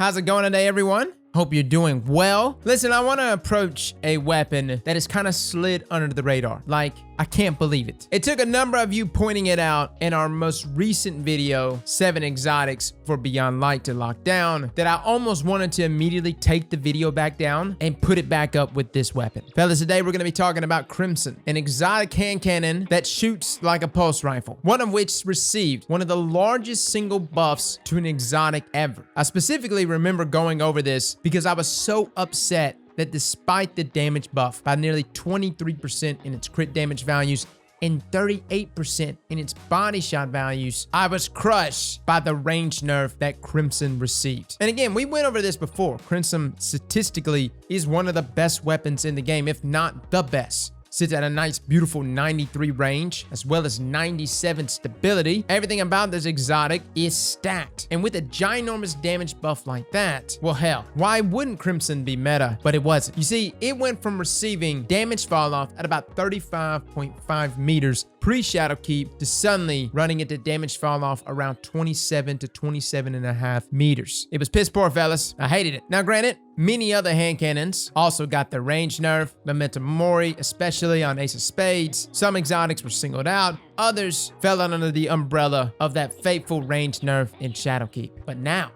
How's it going today, everyone? Hope you're doing well. Listen, I want to approach a weapon that has kind of slid under the radar. Like, I can't believe it. It took a number of you pointing it out in our most recent video, 7 exotics for Beyond Light to lock down, that I almost wanted to immediately take the video back down and put it back up with this weapon. Fellas, today we're going to be talking about Crimson, an exotic hand cannon that shoots like a pulse rifle, one of which received one of the largest single buffs to an exotic ever. I specifically remember going over this because I was so upset that despite the damage buff by nearly 23% in its crit damage values and 38% in its body shot values, I was crushed by the range nerf that Crimson received. And again, we went over this before. Crimson statistically is one of the best weapons in the game, if not the best. Sits at a nice, beautiful 93 range, as well as 97 stability. Everything about this exotic is stacked. And with a ginormous damage buff like that, well, hell, why wouldn't Crimson be meta? But it wasn't. You see, it went from receiving damage fall off at about 35.5 meters pre-Shadow Keep to suddenly running into damage fall off around 27 to 27.5 meters. It was piss poor, fellas. I hated it. Now, granted, many other hand cannons also got their range nerf, Micah Morris, especially on Ace of Spades. Some exotics were singled out. Others fell under the umbrella of that fateful range nerf in Shadowkeep. But now,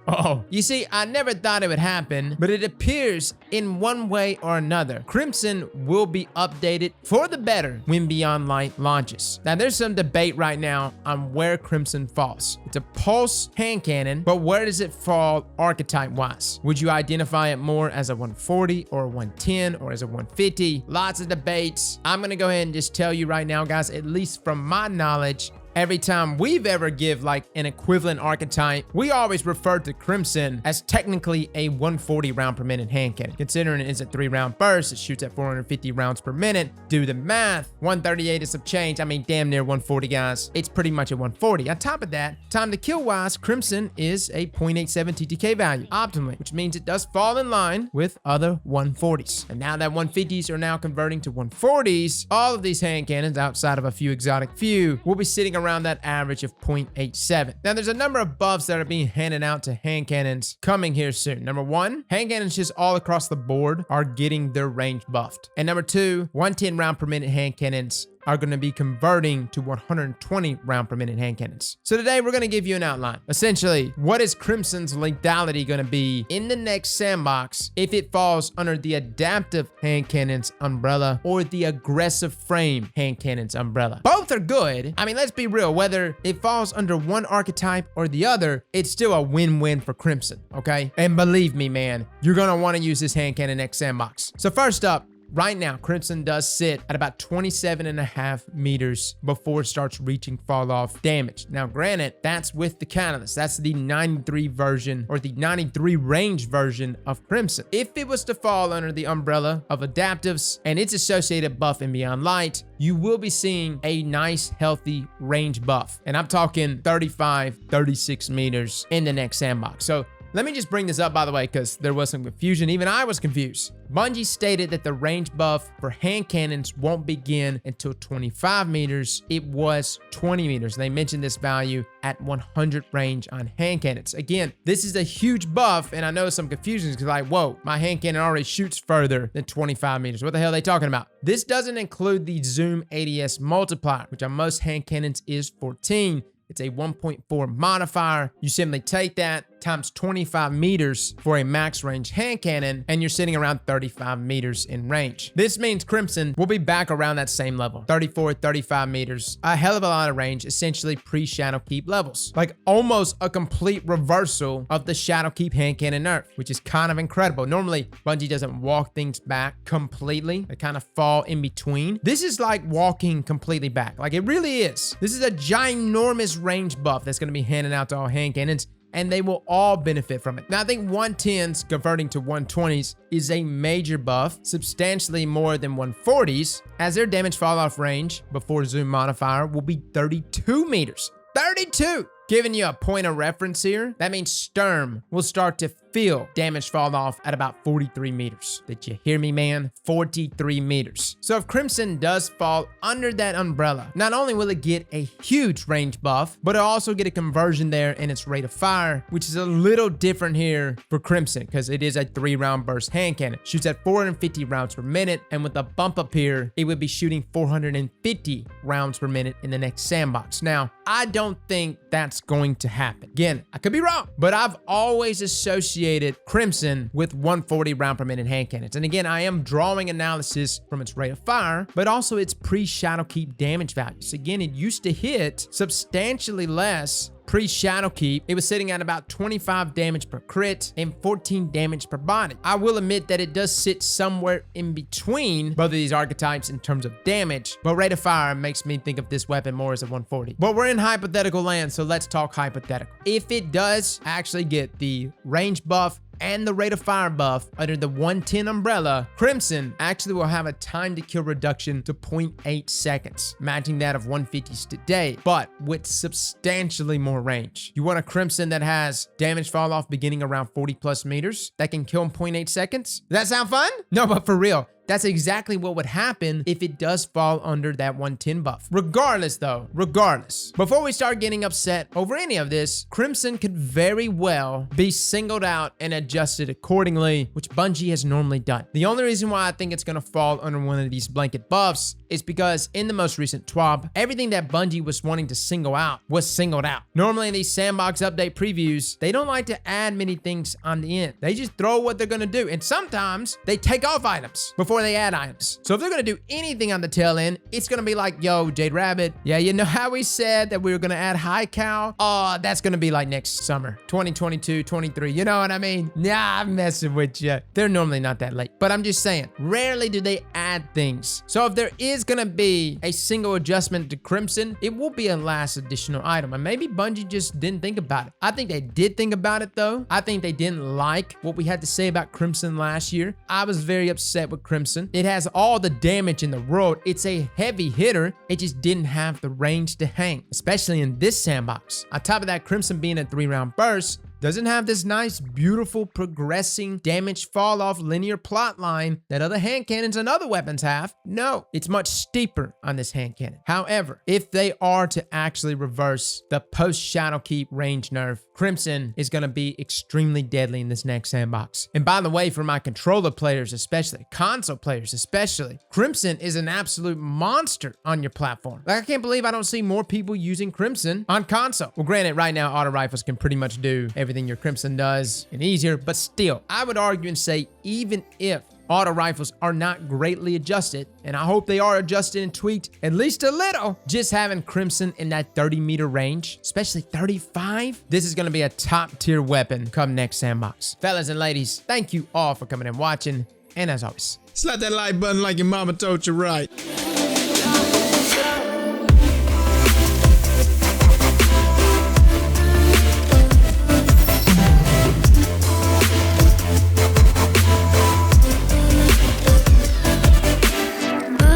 you see, I never thought it would happen, but it appears in one way or another, Crimson will be updated for the better when Beyond Light launches. Now, there's some debate right now on where Crimson falls. It's a pulse hand cannon, but where does it fall archetype-wise? Would you identify it more as a 140 or a 110 or as a 150? Lots of debates. I'm gonna go ahead and just tell you right now, guys, at least from my knowledge, every time we've ever give like an equivalent archetype, we always refer to Crimson as technically a 140 round per minute hand cannon. Considering it is a 3-round burst, it shoots at 450 rounds per minute. Do the math, 138 is some change. I mean, damn near 140, guys. It's pretty much a 140. On top of that, time to kill wise, Crimson is a 0.87 TTK value optimally, which means it does fall in line with other 140s. And now that 150s are now converting to 140s, all of these hand cannons outside of a few exotic few will be sitting around that average of 0.87. Now, there's a number of buffs that are being handed out to hand cannons coming here soon. Number 1, hand cannons just all across the board are getting their range buffed. And number 2, 110 round per minute hand cannons are going to be converting to 120 round per minute hand cannons. So today we're going to give you an outline. Essentially, what is Crimson's lethality going to be in the next sandbox if it falls under the adaptive hand cannons umbrella or the aggressive frame hand cannons umbrella? Both are good. I mean, let's be real. Whether it falls under one archetype or the other, it's still a win-win for Crimson, okay? And believe me, man, you're going to want to use this hand cannon next sandbox. So first up, right now, Crimson does sit at about 27.5 meters before it starts reaching fall off damage. Now, granted, that's with the catalyst. That's the 93 version or the 93 range version of Crimson. If it was to fall under the umbrella of adaptives and its associated buff in Beyond Light, you will be seeing a nice, healthy range buff. And I'm talking 35, 36 meters in the next sandbox. So let me just bring this up, by the way, because there was some confusion. Even I was confused. Bungie stated that the range buff for hand cannons won't begin until 25 meters. It was 20 meters. They mentioned this value at 100 range on hand cannons. Again, this is a huge buff, and I know some confusion because like, whoa, my hand cannon already shoots further than 25 meters. What the hell are they talking about? This doesn't include the zoom ADS multiplier, which on most hand cannons is 14. It's a 1.4 modifier. You simply take that times 25 meters for a max range hand cannon, and you're sitting around 35 meters in range. This means Crimson will be back around that same level, 34, 35 meters, a hell of a lot of range, essentially pre-Shadow Keep levels. Like almost a complete reversal of the Shadow Keep hand cannon nerf, which is kind of incredible. Normally, Bungie doesn't walk things back completely. They kind of fall in between. This is like walking completely back. Like it really is. This is a ginormous range buff that's going to be handed out to all hand cannons, and they will all benefit from it. Now, I think 110s converting to 120s is a major buff, substantially more than 140s, as their damage fall off range before zoom modifier will be 32 meters. 32! Giving you a point of reference here, that means Sturm will start to feel damage fall off at about 43 meters. Did you hear me, man? 43 meters. So if Crimson does fall under that umbrella, not only will it get a huge range buff, but it'll also get a conversion there in its rate of fire, which is a little different here for Crimson because it is a 3-round burst hand cannon. Shoots at 450 rounds per minute, and with the bump up here, it would be shooting 450 rounds per minute in the next sandbox. Now, I don't think that's going to happen. Again, I could be wrong, but I've always associated Crimson with 140 round per minute hand cannons. And again, I am drawing analysis from its rate of fire, but also its pre-Shadowkeep damage values. Again, it used to hit substantially less pre-Shadowkeep. It was sitting at about 25 damage per crit and 14 damage per body. I will admit that it does sit somewhere in between both of these archetypes in terms of damage, but rate of fire makes me think of this weapon more as a 140. But we're in hypothetical land, so let's talk hypothetical. If it does actually get the range buff and the rate of fire buff under the 110 umbrella, Crimson actually will have a time to kill reduction to 0.8 seconds, matching that of 150s today, but with substantially more range. You want a Crimson that has damage fall off beginning around 40 plus meters that can kill in 0.8 seconds? Does that sound fun? No, but for real, that's exactly what would happen if it does fall under that 110 buff. Regardless though, before we start getting upset over any of this, Crimson could very well be singled out and adjusted accordingly, which Bungie has normally done. The only reason why I think it's gonna fall under one of these blanket buffs is because in the most recent TWAB, everything that Bungie was wanting to single out was singled out. Normally in these sandbox update previews, they don't like to add many things on the end. They just throw what they're gonna do, and sometimes they take off items before they add items. So if they're gonna do anything on the tail end, it's gonna be like, yo, Jade Rabbit, yeah, you know how we said that we were gonna add high cal? Oh, that's gonna be like next summer, 2022, 23, you know what I mean? Nah, I'm messing with you. They're normally not that late, but I'm just saying, rarely do they add things. So if there is gonna be a single adjustment to Crimson, it will be a last additional item, and maybe Bungie just didn't think about it. I think they did think about it though. I think they didn't like what we had to say about Crimson last year. I was very upset with Crimson. It has all the damage in the world. It's a heavy hitter. It just didn't have the range to hang, especially in this sandbox. On top of that, Crimson being a 3-round burst doesn't have this nice, beautiful, progressing damage fall off linear plot line that other hand cannons and other weapons have. No, it's much steeper on this hand cannon. However, if they are to actually reverse the post Shadowkeep range nerf, Crimson is going to be extremely deadly in this next sandbox. And by the way, for my controller players especially, console players especially, Crimson is an absolute monster on your platform. Like, I can't believe I don't see more people using Crimson on console. Well, granted, right now, auto rifles can pretty much do everything your Crimson does and easier, but still, I would argue and say even if auto rifles are not greatly adjusted, and I hope they are adjusted and tweaked at least a little, just having Crimson in that 30-meter range, especially 35, this is going to be a top-tier weapon come next sandbox. Fellas and ladies, thank you all for coming and watching, and as always, slap that like button like your mama told you right.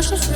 Just